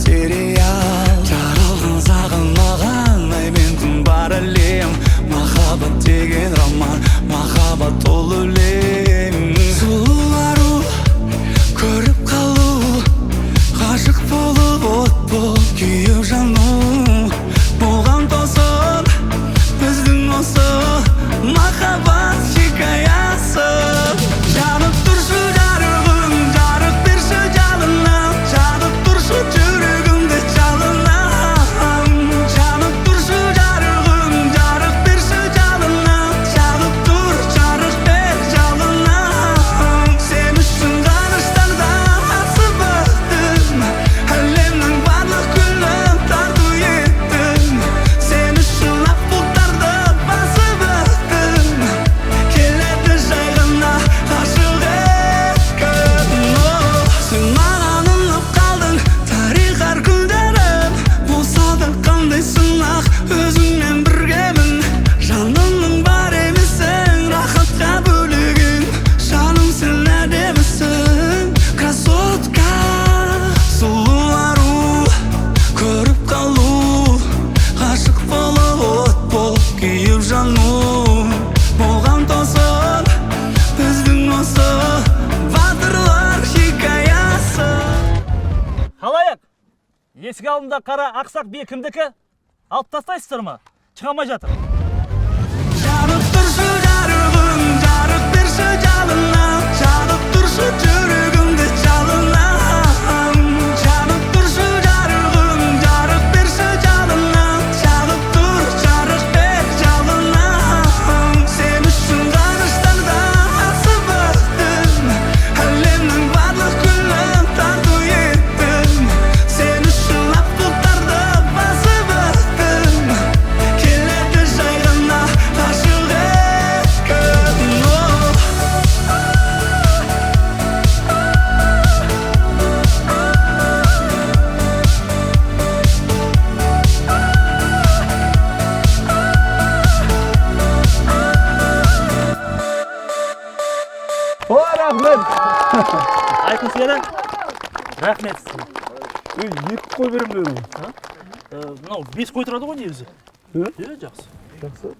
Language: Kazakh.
сериал. Жаралған сағынмаған ай мен түн бар әлем. Махаббат деген роман, махаббат ол өлең. Сұлу ару көріп қалу, ғашық болып от болып күйіп жану. Болған тосын біздің осы махаббат хикаясы. Жанып тұршы жарығым, жарық берші жалынам, жағып тұршы жүрегімді жалынам. Жанып тұршы жарығым, жарық берші жалынам, жағып тұр жарық бер жалынам. Сен үшін ғарыштарда асып өттім, әлемнің барлық гүлін тарту еттім. Сен үшін ақ бұлттарды басып өттім, келеді жай ғана ғашық еткім. Сен маған ұнап қалдың, тарих әр күндерім. Болса да қандай сынақ, өзіңмен біргемін. Жанымның бар емесің, рахатқа бөлеген. Жаным сен әдемісің, красотка. Сұлу ару көріп қалу, ғашық болып от болып күйіп жану. Болған тосын біздің осы батырлар хикаясы. Халайық, есік алдында қара ақсақ бие кімдікі? Алып тастайсыздар ма? Шыға алмай жатыр. Жанып тұршы жарығым, жарық берші жалынам, жағып тұршы жүрегімді жалынам. Жанып тұршы жарығым, жарық берші жалынам, жағып тұр жарық бер жалынам. Сен үшін ғарыштарда асып өттім, әлемнің барлық гүлін тарту еттім. Сен үшін ақ бұлттарды басып өттім, келеді жай ғана ғашық еткім. О, рахмет. Айқын сені. Рахмет. Екі қой берем дедім. Мынау 5 қой тұрады ғой негізі. Иә? Жақсы. Жақсы.